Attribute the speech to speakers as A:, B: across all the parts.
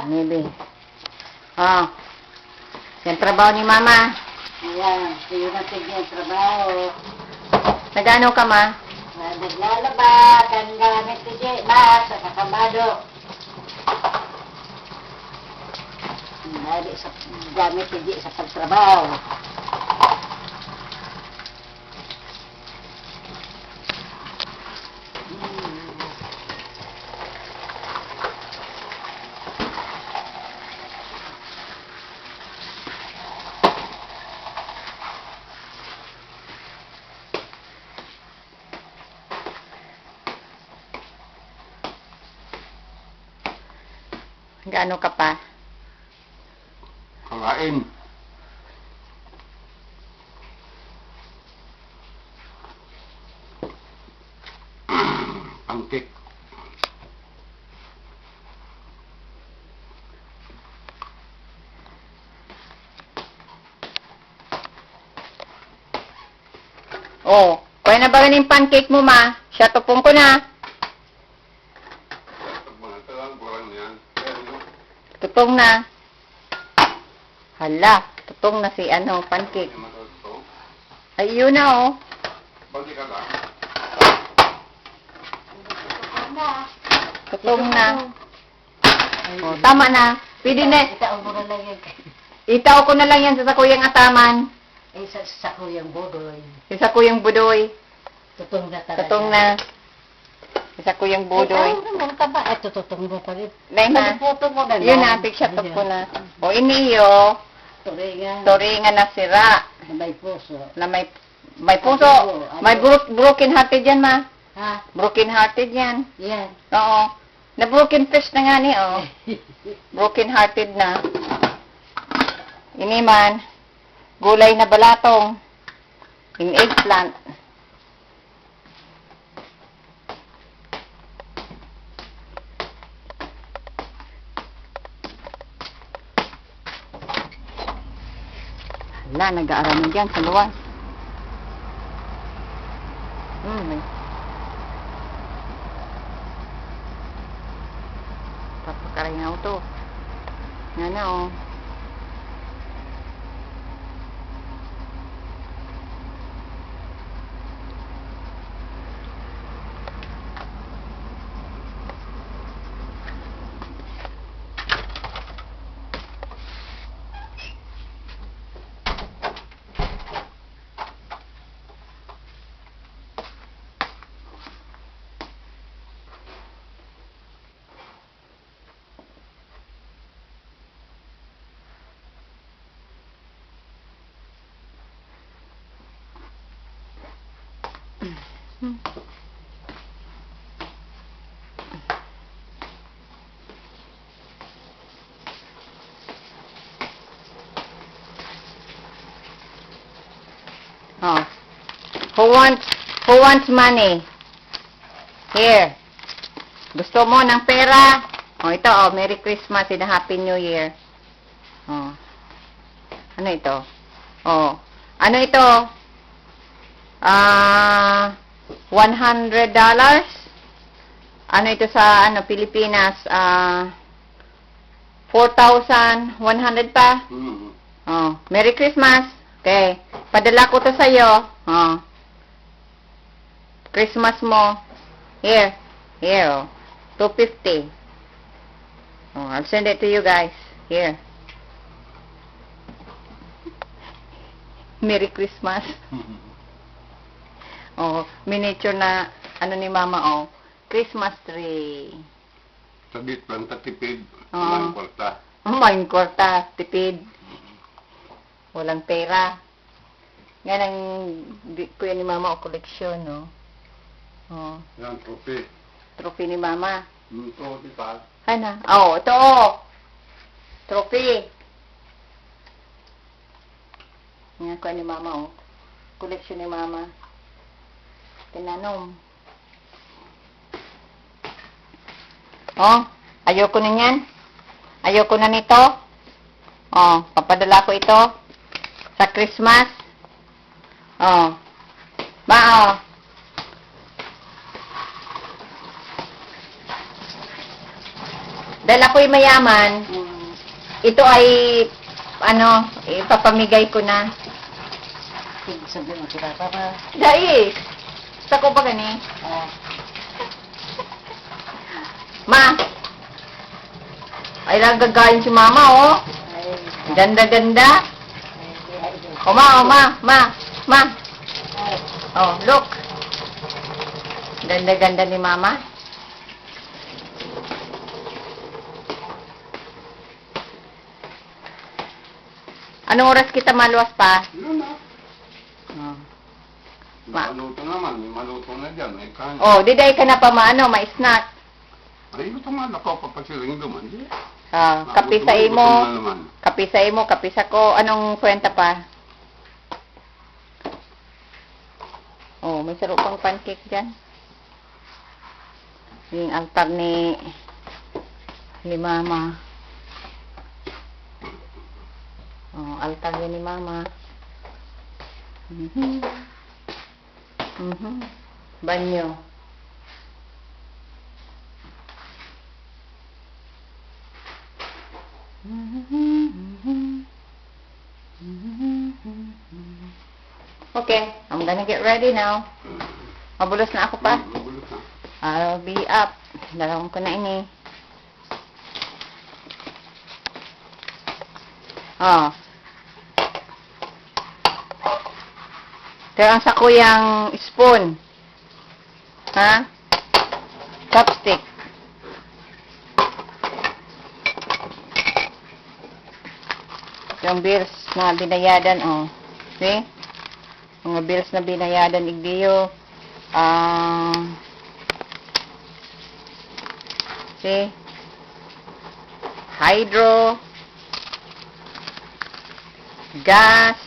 A: Maybe. Oh. Yan trabaho ni Mama.
B: Ayan, sa'yo natin yung trabaho.
A: Nagano ka, Ma?
B: Naglalaba, kan gamit ni Ma, sa kakabado. Nali sa gamit ni sa pagtrabaho.
A: Gaano ka pa?
C: Kakain. Pancake.
A: Oh, kaya na ba ganing pancake mo, Ma? Siya, tupong ko na. Tutong na. Hala, tutong na si pancake. Ay, yun na, oh. Tutong na. Oh, tama na. Pwede na.
B: Itaon mo na lang yan.
A: Itaw ko na lang yan sa kuyang ataman.
B: Eh, sa kuyang bodoy.
A: Sa kuyang budoy.
B: Tutong na talaga.
A: Tutong na. Sa kuyang budoy.
B: Ay, ano ka ba? Ito, tutong mo pa rin.
A: Dahil na.
B: Photo mo na lang.
A: Yun na, picture top ko na. O, iniyo.
B: Turingan.
A: Turingan na sira.
B: May puso.
A: Na may puso. May broken hearted yan, Ma.
B: Ha?
A: Broken hearted yan.
B: Yan.
A: Oo. Na broken fish na nga ni, oh. Broken hearted na. Ini man. Gulay na balatong. In eggplant. Hala, nag-aaraman dyan sa luwas. Papakaringaw to. Nga na, oh. Oh. Who wants money? Here. Gusto mo ng pera? Oh, ito, oh, Merry Christmas and Happy New Year. Oh. Ano ito? Oh. Ano ito? $100. Ano ito sa Pilipinas? 4,100 pa? Oh, Merry Christmas. Okay. Padala ko to sa'yo. Oh. Christmas mo. Here. Here, oh. 250. Oh, I'll send it to you guys. Here. Merry Christmas. Oh, miniature na ni Mama, oh. Christmas tree.
C: Sabit lang tatipid.
A: Oo.
C: Walang kwarta.
A: Oh, maing kwarta, tipid. Walang pera. Yan ang kuya ni Mama o koleksyon, no? Oh,
C: Yan, trophy.
A: trophy ni Mama.
C: Ito, di ba?
A: Ano? Oh, ito, oh. Trophy. Yan kuya ni Mama, oh. Koleksyon ni Mama. Tinanom. Oh, ayoko na yan. Ayoko na nito. Oh, papadala ko ito sa Christmas. Oh. Ba, oh. Dahil ako'y mayaman, ito ay, ipapamigay ko na.
B: Sabi mo, kita pa ba?
A: Dahil, sa ko ba gani?
B: Ah,
A: Ma, ay gagayin si mama, oh.
B: ay,
A: Ganda-ganda.
B: ay,
A: O, ma.
B: ay,
A: Oh, look. Ganda-ganda ni mama. Anong oras kita maluwas pa?
C: Yun na.
A: Oh. Ma-
C: Maluto naman. May maluto na dyan. May kanin.
A: Oh, diday ka na pa ma-snack.
C: Ay, ito nga. Ako papasiling duman. Di.
A: Kape sa
C: Gutom
A: imo.
C: na naman.
A: Kape sa imo, kape sa ko. Anong kwenta pa? Oh, may sarap pang pancake dyan. Yung altar ni Mama. Oh, altar yun ni Mama. Banyo. Okay, I'm gonna get ready now. Mabulos na ako pa.
C: Magulos na.
A: I'll be up. Dalawang ko na ini. Oh. Pero ang sakuyang spoon. Ha? Chopstick. Yung bills na binayadan, oh. See? Mga bills na binayadan, igdiyo. See? Hydro. Gas.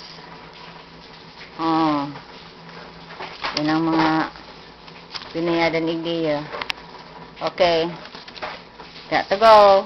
A: Oh. Yun ang mga binayadan, igdiyo. Okay. Got to go.